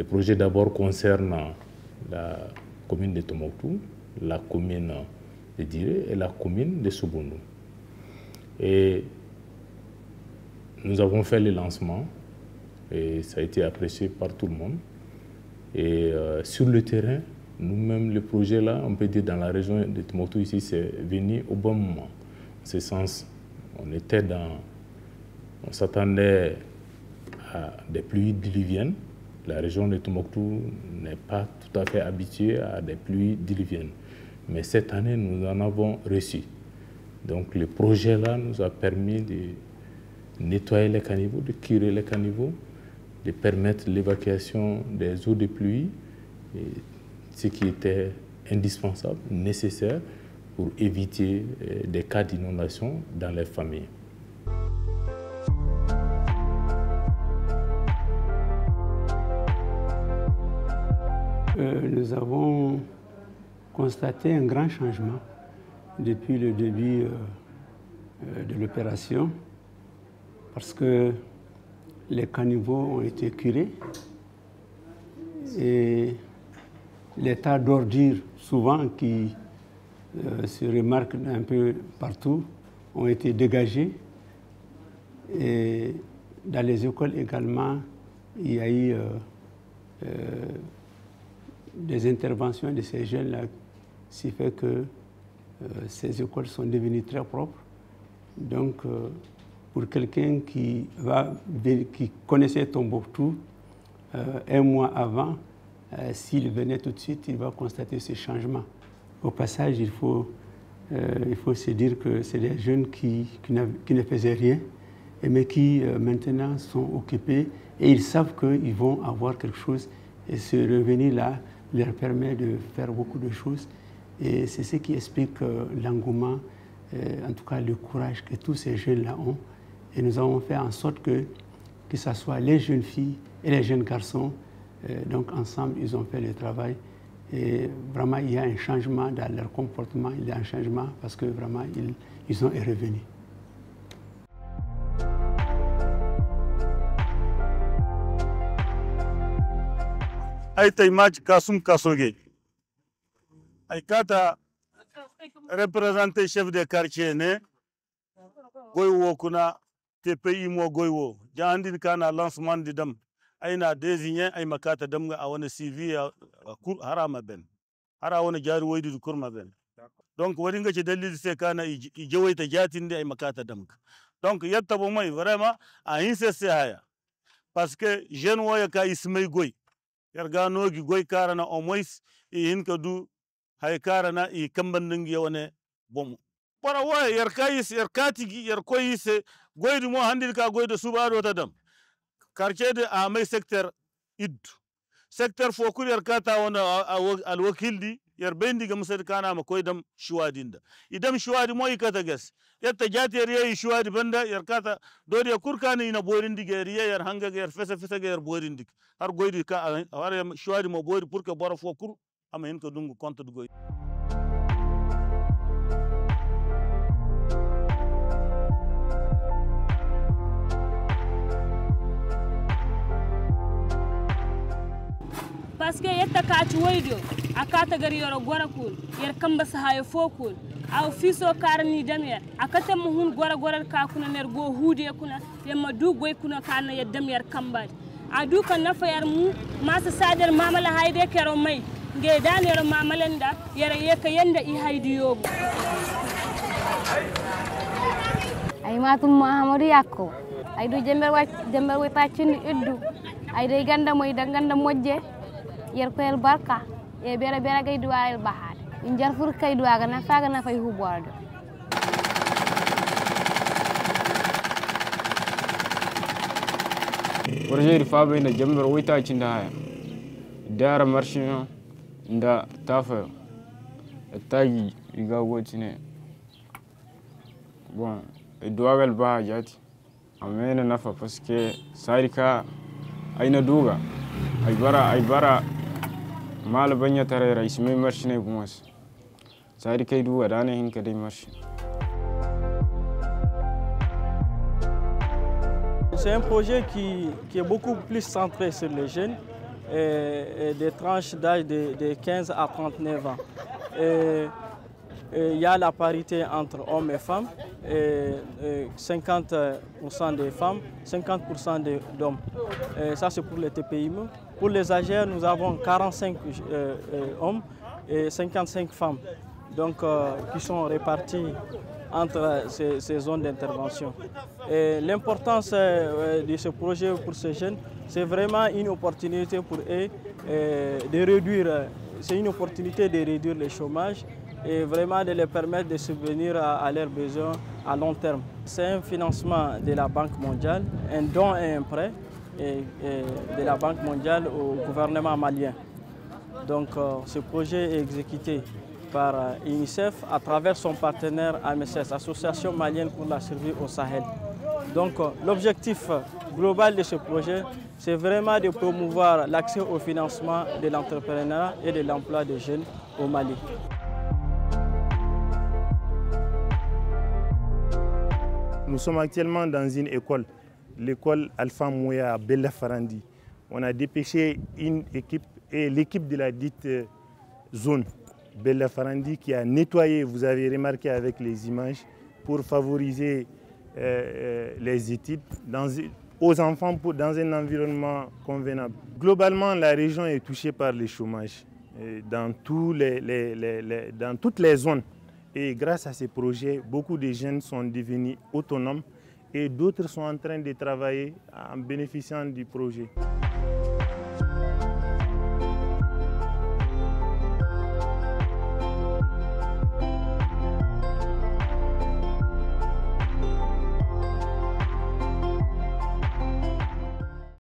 Le projet d'abord concerne la commune de Tombouctou, la commune de Diré et la commune de Souboundou. Et nous avons fait le lancement et ça a été apprécié par tout le monde. Et sur le terrain, nous-mêmes, le projet là, on peut dire dans la région de Tombouctou ici, c'est venu au bon moment. En ce sens, on s'attendait à des pluies diluviennes. La région de Tombouctou n'est pas tout à fait habituée à des pluies diluviennes. Mais cette année, nous en avons reçu. Donc le projet là nous a permis de nettoyer les caniveaux, de curer les caniveaux, de permettre l'évacuation des eaux de pluie, ce qui était indispensable, nécessaire pour éviter des cas d'inondation dans les familles. Nous avons constaté un grand changement depuis le début de l'opération parce que les caniveaux ont été curés et les tas d'ordures, souvent qui se remarquent un peu partout, ont été dégagés. Et dans les écoles également, il y a eu des interventions de ces jeunes-là, ce qui fait que ces écoles sont devenues très propres. Donc, pour quelqu'un qui connaissait Tombouctou un mois avant, s'il venait tout de suite, il va constater ce changement. Au passage, il faut se dire que c'est des jeunes qui ne faisaient rien, mais qui maintenant sont occupés et ils savent qu'ils vont avoir quelque chose. Et ce revenu-là leur permet de faire beaucoup de choses. Et c'est ce qui explique l'engouement, en tout cas le courage que tous ces jeunes-là ont. Et nous avons fait en sorte que ce soit les jeunes filles et les jeunes garçons, donc ensemble, ils ont fait le travail. Et vraiment, il y a un changement dans leur comportement, il y a un changement parce que vraiment, ils ont un revenu. Aïtaï match Kassoum Kassoge. Aïkata représenté chef de quartier né Goywo kuna TPI mo Goywo. Jandin kana lancement de dam. Aïna désigné ay makata dam a wona CV harama ben. Hara wona jari woydi du kurma ben. Donc wadi nga ci dalil se kana I jawayta jatinde ay makata dam. Donc yatta bo moy vraiment a insisté haya. Parce que jeune woya ka ismay goy. Yarganogi goy karana au moins hinka du hay karana I kambandingi yone bom para wa yarkayis yarkatigi yarkoyise goydu mo handil ka goydo subado tadam quartier de amay secteur secteur fokul yarkata wona al wakildi yar bendiga musad kana ma koydam shuwadinda idam shuwadi mo ikata ges yatta jati riya shuwadi banda yarkata dodi kurkani ina borindi ge riya yar hanga yar fesa ge yar borindi har goydi ka har shuwadi mo bori pour que bora fokur ama hin ko dungu compte du goy parce que yetta kaci woydo akata gari yoro gora kul yer kamba sahayo fokul aw fiso karni damyer akata mo hun gora ka kuna ner go hude kuna yemma du goy kuna kana ya damyer kambadi adu kan nafa yar mu masa sadar mamala hayde kero may nge dan yoro mamalenda yere yeka yenda I haydi yobu ay matum mahamadou yakko ay do jember way tacindi iddu ay de ganda moy da ganda mojje yer koyel barka e bera gay duwal bahade injar fur kay duwaga na faga na fay hubordo projet fabe na jamber wita cinda haya dara marshino nda tafa tagi iga wotine bon duwagal ba jati amena nafa parce que sarika ayna duga ay bara mal banya tarera isme marshine gumas sari kay duwa dane hin kay marshi. C'est un projet qui est beaucoup plus centré sur les jeunes des tranches d'âge de 15 à 39 ans. Il y a la parité entre hommes et femmes, 50% des femmes, 50% d'hommes. Ça, c'est pour les TPIME. Pour les AGR, nous avons 45 hommes et 55 femmes, donc, qui sont répartis entre ces zones d'intervention. L'importance de ce projet pour ces jeunes, c'est vraiment une opportunité pour eux de réduire, c'est une opportunité de réduire le chômage et vraiment de les permettre de subvenir à leurs besoins à long terme. C'est un financement de la Banque mondiale, un don et un prêt de la Banque mondiale au gouvernement malien. Donc ce projet est exécuté par UNICEF à travers son partenaire AMSS, Association malienne pour la survie au Sahel. Donc l'objectif global de ce projet, c'est vraiment de promouvoir l'accès au financement de l'entrepreneuriat et de l'emploi des jeunes au Mali. Nous sommes actuellement dans une école, l'école Alpha Mouya à Bella Farandi. On a dépêché une équipe et l'équipe de la dite zone Bella Farandi qui a nettoyé, vous avez remarqué avec les images, pour favoriser les études aux enfants dans un environnement convenable. Globalement, la région est touchée par le chômage dans toutes les zones. Et grâce à ces projets, beaucoup de jeunes sont devenus autonomes et d'autres sont en train de travailler en bénéficiant du projet.